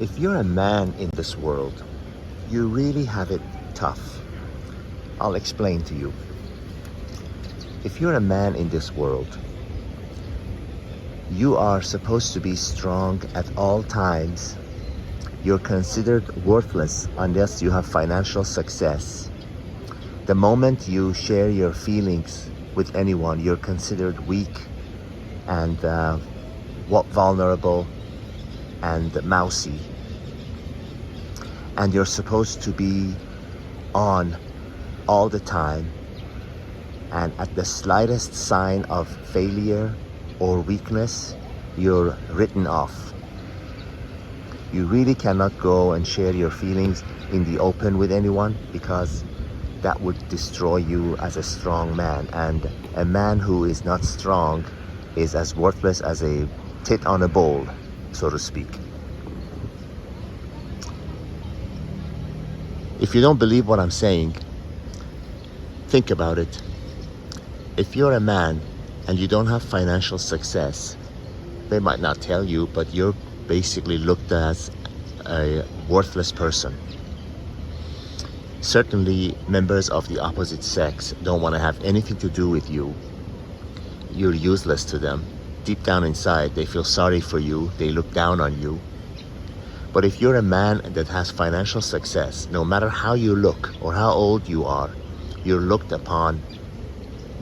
If you're a man in this world, you really have it tough. I'll explain to you. If you're a man in this world, you are supposed to be strong at all times. You're considered worthless unless you have financial success. The moment you share your feelings with anyone, you're considered weak and vulnerable and mousy. And you're supposed to be on all the time, and at the slightest sign of failure or weakness, you're written off. You really cannot go and share your feelings in the open with anyone, because that would destroy you as a strong man. And a man who is not strong is as worthless as a tit on a bowl, so to speak. If you don't believe what I'm saying, think about it. If you're a man and you don't have financial success, they might not tell you, but you're basically looked as a worthless person. Certainly, members of the opposite sex don't want to have anything to do with you. You're useless to them. Deep down inside, they feel sorry for you. They look down on you. But if you're a man that has financial success, no matter how you look or how old you are, you're looked upon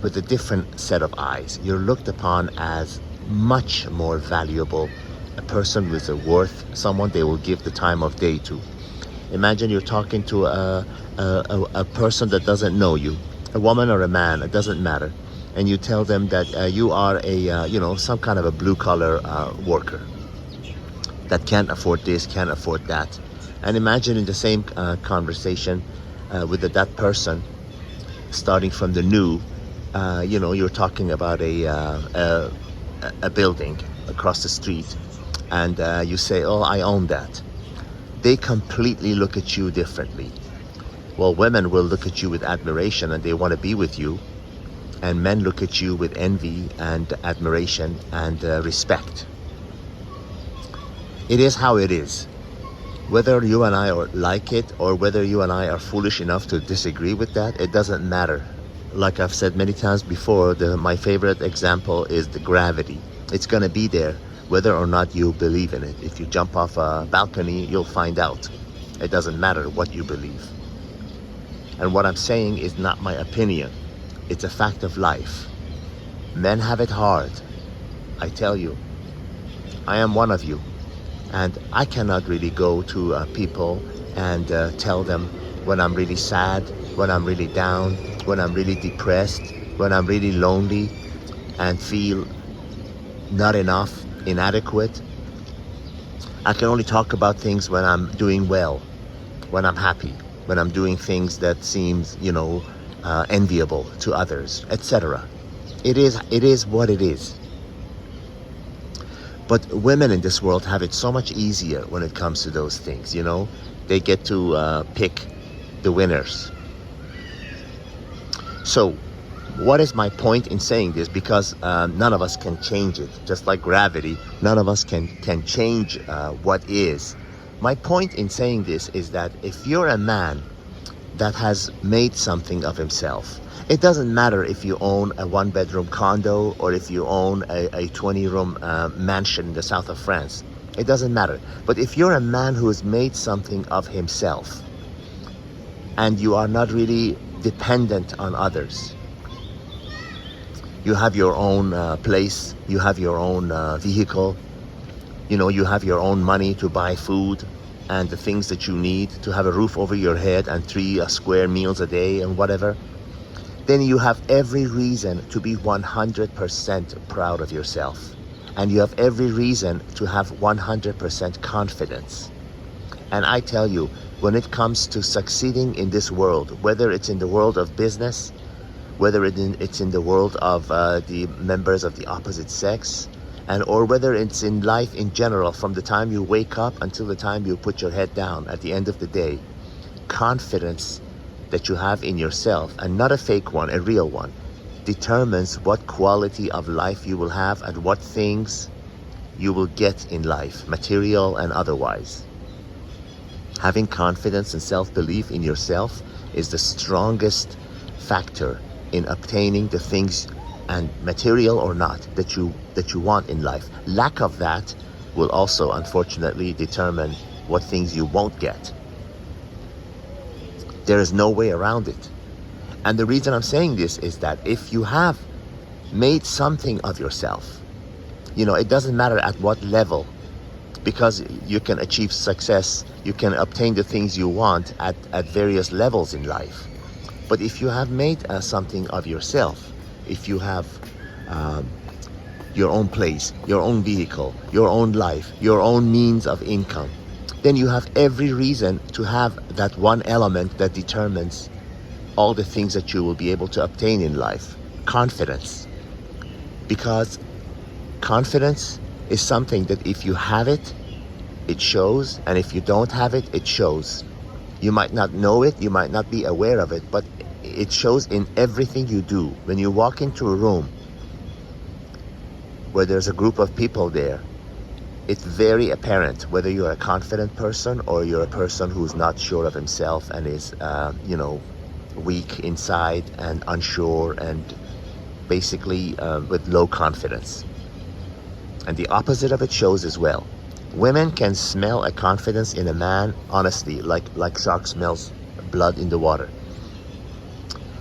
with a different set of eyes. You're looked upon as much more valuable, a person with a worth, someone they will give the time of day to. Imagine you're talking to a person that doesn't know you, a woman or a man, it doesn't matter, and you tell them that you are some kind of a blue-collar worker that can't afford this, can't afford that. And imagine in the same conversation with that person, starting from the new, you're talking about a building across the street, and you say, oh, I own that. They completely look at you differently. Well, women will look at you with admiration and they want to be with you, and men look at you with envy and admiration and respect. It is how it is. Whether you and I like it or whether you and I are foolish enough to disagree with that, it doesn't matter. Like I've said many times before, my favorite example is the gravity. It's going to be there whether or not you believe in it. If you jump off a balcony, you'll find out. It doesn't matter what you believe. And what I'm saying is not my opinion. It's a fact of life. Men have it hard. I tell you. I am one of you. And I cannot really go to people and tell them when I'm really sad, when I'm really down, when I'm really depressed, when I'm really lonely and feel not enough, inadequate. I can only talk about things when I'm doing well, when I'm happy, when I'm doing things that seems, enviable to others, etc. It is what it is. But women in this world have it so much easier when it comes to those things, They get to pick the winners. So, what is my point in saying this? Because none of us can change it. Just like gravity, none of us can change what is. My point in saying this is that if you're a man that has made something of himself, it doesn't matter if you own a one-bedroom condo or if you own a 20-room mansion in the south of France. It doesn't matter. But if you're a man who has made something of himself and you are not really dependent on others, you have your own place, you have your own vehicle, you have your own money to buy food and the things that you need, to have a roof over your head and 3 square meals a day and whatever, then you have every reason to be 100% proud of yourself. And you have every reason to have 100% confidence. And I tell you, when it comes to succeeding in this world, whether it's in the world of business, whether it's in the world of the members of the opposite sex, or whether it's in life in general, from the time you wake up until the time you put your head down at the end of the day, confidence that you have in yourself, and not a fake one, a real one, determines what quality of life you will have and what things you will get in life, material and otherwise. Having confidence and self-belief in yourself is the strongest factor in obtaining the things, and material or not, that you want in life. Lack of that will also unfortunately determine what things you won't get. There is no way around it. And the reason I'm saying this is that if you have made something of yourself, it doesn't matter at what level, because you can achieve success, you can obtain the things you want at various levels in life. But if you have made something of yourself, if you have your own place, your own vehicle, your own life, your own means of income, then you have every reason to have that one element that determines all the things that you will be able to obtain in life: confidence. Because confidence is something that if you have it, it shows, and if you don't have it, it shows. You might not know it, you might not be aware of it, but it shows in everything you do. When you walk into a room where there's a group of people there, it's very apparent whether you're a confident person or you're a person who's not sure of himself and is, weak inside and unsure and basically with low confidence. And the opposite of it shows as well. Women can smell a confidence in a man, honestly, like shark smells blood in the water.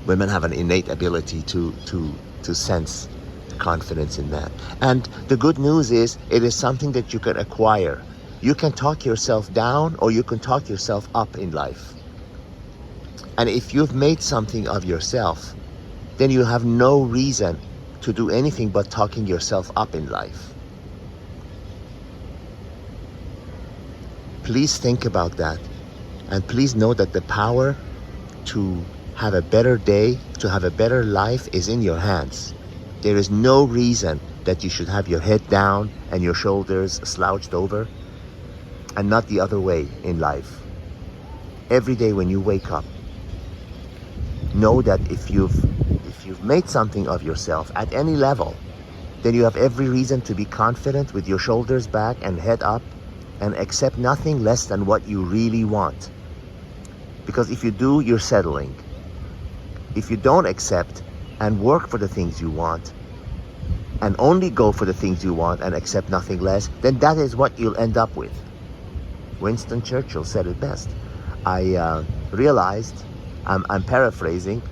Women have an innate ability to sense confidence in that. And the good news is, it is something that you can acquire. You can talk yourself down or you can talk yourself up in life. And if you've made something of yourself, then you have no reason to do anything but talking yourself up in life. Please think about that. And please know that the power to have a better day, to have a better life, is in your hands. There is no reason that you should have your head down and your shoulders slouched over, and not the other way in life. Every day when you wake up, know that if you've made something of yourself at any level, then you have every reason to be confident with your shoulders back and head up, and accept nothing less than what you really want. Because if you do, you're settling. If you don't accept and work for the things you want, and only go for the things you want and accept nothing less, then that is what you'll end up with. Winston Churchill said it best. I realized, I'm paraphrasing,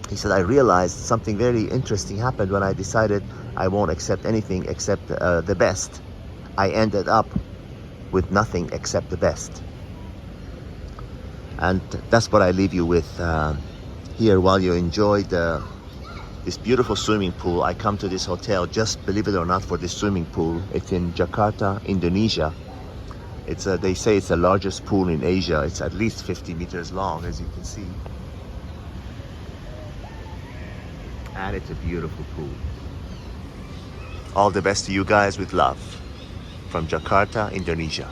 he said, I realized something very interesting happened when I decided I won't accept anything except the best. I ended up with nothing except the best. And that's what I leave you with here while you enjoy this beautiful swimming pool. I come to this hotel just, believe it or not, for this swimming pool. It's in Jakarta, Indonesia. They say it's the largest pool in Asia. It's at least 50 meters long, as you can see. And it's a beautiful pool. All the best to you guys, with love from Jakarta, Indonesia.